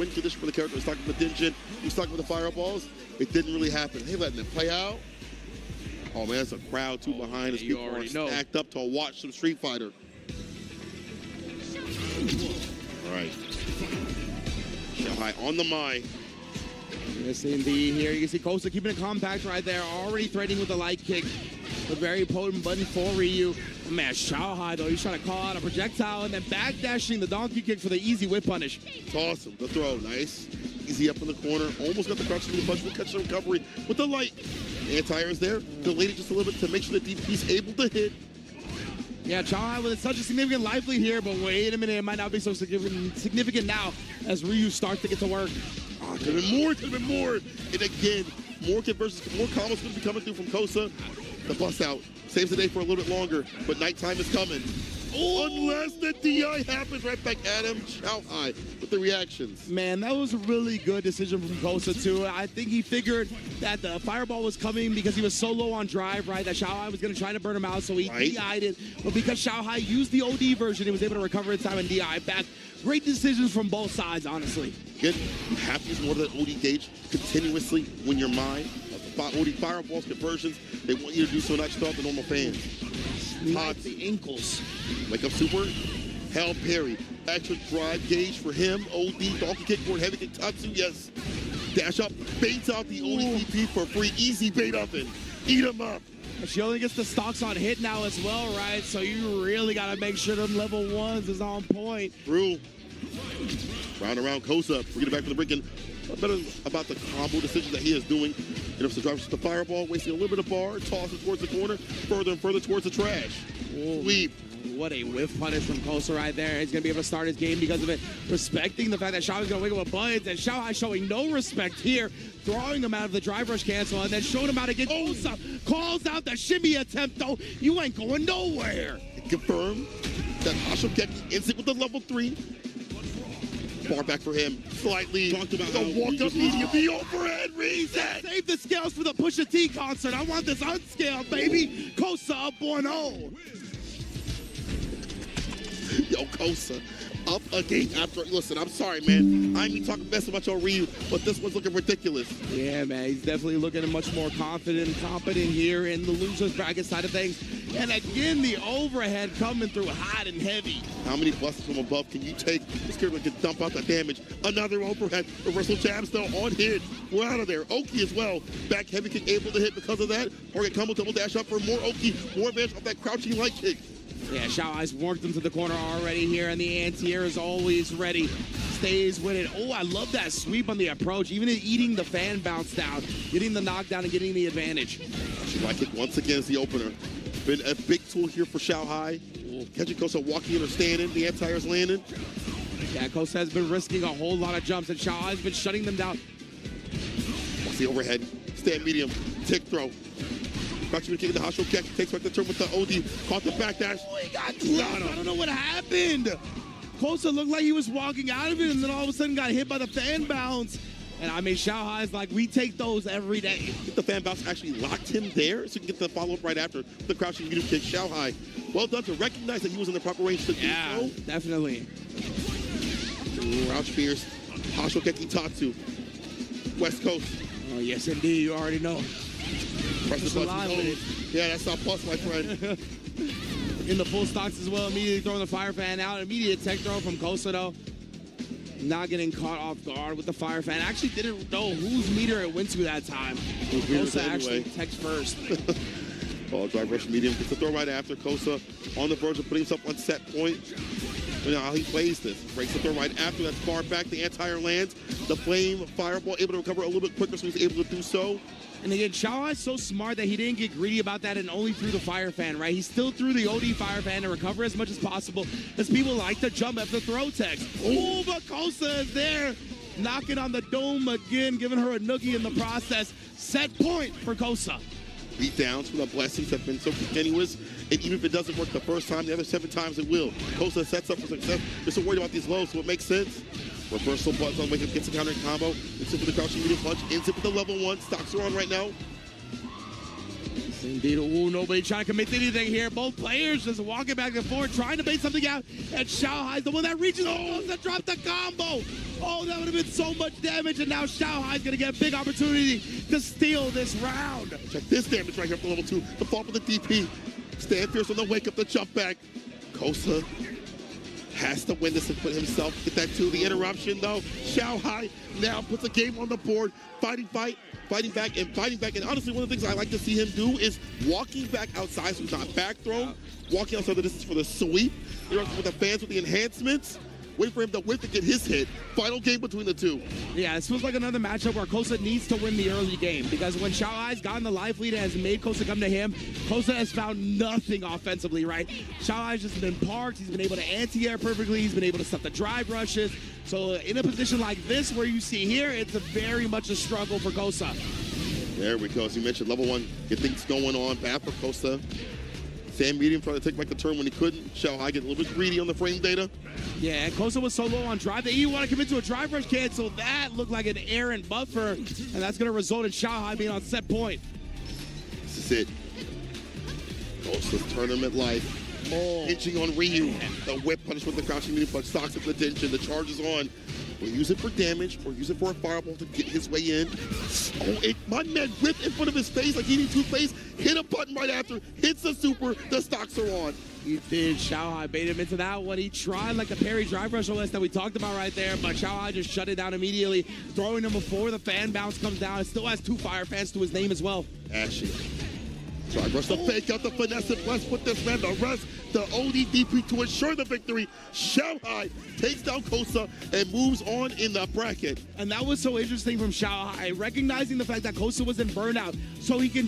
win condition for the character. He's talking with the Dinjin. He's talking with the fireballs. It didn't really happen. Hey, letting it play out. Oh, man, there's a crowd, too, behind us. People are stacked up to watch some Street Fighter. All right. XIAOHAI on the Mai. Yes, indeed. Here you can see COSA keeping it compact right there, already threatening with a light kick. A very potent button for Ryu. Man, XIAOHAI, though, he's trying to call out a projectile and then backdashing the donkey kick for the easy whip punish. Toss him. The throw. Nice. Easy up in the corner. Almost got the crouching to the punch. We'll catch the recovery with the light. Anti-air is there. Delayed it just a little bit to make sure that DP's able to hit. Yeah, XIAOHAI with such a significant life lead here, but wait a minute, it might not be so significant now as Ryu starts to get to work. Oh, could have been more, could have been more. And again, more conversions, more combos could be coming through from COSA. The bust out saves the day for a little bit longer, but nighttime is coming. Oh, unless the DI happens right back at him. XIAOHAI with the reactions. Man, that was a really good decision from COSA, too. I think he figured that the fireball was coming because he was so low on drive, right, that XIAOHAI was going to try to burn him out, so he DI'd it. But because XIAOHAI used the OD version, he was able to recover in time and DI back. Great decisions from both sides, honestly. Again, you have to use more of that OD gauge continuously when you're mine. OD fireballs, conversions, they want you to do so not just off the normal fans. Not the ankles. Wake up super. Hell parry. Extra drive gauge for him. OD, donkey kick forward, heavy kick, Tatsu, yes. Dash up, baits out the ODP for free. Easy bait up and eat him up. She only gets the stocks on hit now as well, right? So you really got to make sure them level ones is on point. True. Round around COSA. We get it back from the break-in. Better about the combo decision that he is doing. And if the drives the fireball, wasting a little bit of bar, toss it towards the corner, further and further towards the trash. Sweep. What a whiff punish from COSA right there. He's going to be able to start his game because of it. Respecting the fact that XIAOHAI's going to wiggle with buttons, and XIAOHAI showing no respect here, throwing him out of the drive rush cancel, and then showing him how to get COSA. Calls out the shimmy attempt, though. You ain't going nowhere. Confirm that Hashokeki instant with the level 3. Far back for him, slightly. Talked about the walk-up medium, the overhead reset. Save the scales for the Pusha T concert. I want this unscaled, baby. COSA up 1-0. Yo, COSA up again after. Listen, I'm sorry, man. I ain't even talking mess about your Ryu, but this one's looking ridiculous. Yeah, man. He's definitely looking much more confident and competent here in the losers bracket side of things. And again, the overhead coming through hot and heavy. How many busts from above can you take? This character can dump out the damage. Another overhead. Reversal jabs, though, on hit. We're out of there. Oki as well. Back heavy kick able to hit because of that. Target combo, double dash up for more Oki. More advantage off that crouching light kick. Yeah, XIAOHAI's worked him to the corner already here, and the anti-air is always ready. Stays with it. Oh, I love that sweep on the approach. Even eating the fan bounce down, getting the knockdown and getting the advantage. Light kick once again is the opener. Been a big tool here for XIAOHAI. Catching COSA walking in or standing. The anti-air's landing. Yeah, COSA has been risking a whole lot of jumps, and XIAOHAI's been shutting them down. Watch the overhead. Stand medium. Tick throw. Crouching kick the Hasho kick. Takes back the turn with the OD. Caught the backdash. Oh, he got clipped. I don't know what happened. COSA looked like he was walking out of it, and then all of a sudden got hit by the fan bounce. And I mean, XIAOHAI's like, we take those every day. Get the fan bounce actually locked him there, so you can get the follow-up right after the crouching medium kick. XIAOHAI, well done to recognize that he was in the proper range to do so. Definitely. Crouch Fierce, Hasho Keki Tatsu, West Coast. Oh, yes, indeed. You already know. Press the button. Yeah, that's our plus, my friend. In the full stocks as well, immediately throwing the fire fan out. Immediate tech throw from COSA, though. Not getting caught off guard with the fire fan. Actually didn't know whose meter it went to that time. COSA actually techs first. Ball drive rush medium. Gets the throw right after. COSA on the verge of putting himself on set point. You know how he plays this. Breaks the throw right after. That's far back. The anti-air lands. The flame fireball able to recover a little bit quicker, so he's able to do so. And again, XIAOHAI's so smart that he didn't get greedy about that and only threw the fire fan, right? He still threw the OD fire fan to recover as much as possible, as people like to jump after throw techs. Oh, but COSA is there, knocking on the dome again, giving her a noogie in the process. Set point for COSA. Beat downs from the blessings have been so continuous, and even if it doesn't work the first time, the other 7 times it will. COSA sets up for success. They're so worried about these lows, so it makes sense. Reversal button on wake up, gets a counter combo. It's with the crouching medium punch. Ends it with the level 1. Stocks are on right now. Indeed. Ooh, nobody trying to commit to anything here. Both players just walking back and forth, trying to bait something out. And XIAOHAI's the one that reaches. Oh, that dropped the combo. Oh, that would have been so much damage. And now XIAOHAI's going to get a big opportunity to steal this round. Check this damage right here for level 2. The fall for the DP. Stand fierce on the wake up, the jump back. COSA has to win this and put himself, get that 2. The interruption, though. XIAOHAI now puts a game on the board. Fighting back. And honestly, one of the things I like to see him do is walking back outside so he's not back thrown. Walking outside the distance for the sweep. Interrupting with the fans with the enhancements. Wait for him to whip to get his hit. Final game between the two. Yeah, this feels like another matchup where COSA needs to win the early game because when XIAOHAI's gotten the life lead and has made COSA come to him, COSA has found nothing offensively, right? XIAOHAI's just been parked. He's been able to anti-air perfectly. He's been able to stop the drive rushes. So in a position like this where you see here, it's very much a struggle for COSA. There we go. As you mentioned, level 1, get things going on. Bad for COSA. Sam Medium trying to take back the turn when he couldn't. XIAOHAI get a little bit greedy on the frame data. Yeah, and COSA was so low on drive that he want to commit to a drive rush cancel. That looked like an errant buffer, and that's going to result in XIAOHAI being on set point. This is it. COSA's tournament life. Oh. Hitching on Ryu. The whip punish with the crouching medium punch. Stocks up the tension. The charge is on. We'll use it for damage or use it for a fireball to get his way in. Oh, my man whipped in front of his face like he needs toothpaste. Hit a button right after. Hits the super. The stocks are on. He did. XIAOHAI baited him into that one. He tried like the parry drive rush OS that we talked about right there, but XIAOHAI just shut it down immediately, throwing him before the fan bounce comes down. It still has 2 fire fans to his name as well. Ashy. Drive rush the fake out the finesse and bless put this man to rest. The ODDP to ensure the victory. XIAOHAI takes down COSA and moves on in the bracket. And that was so interesting from XIAOHAI, recognizing the fact that COSA was in burnout so he can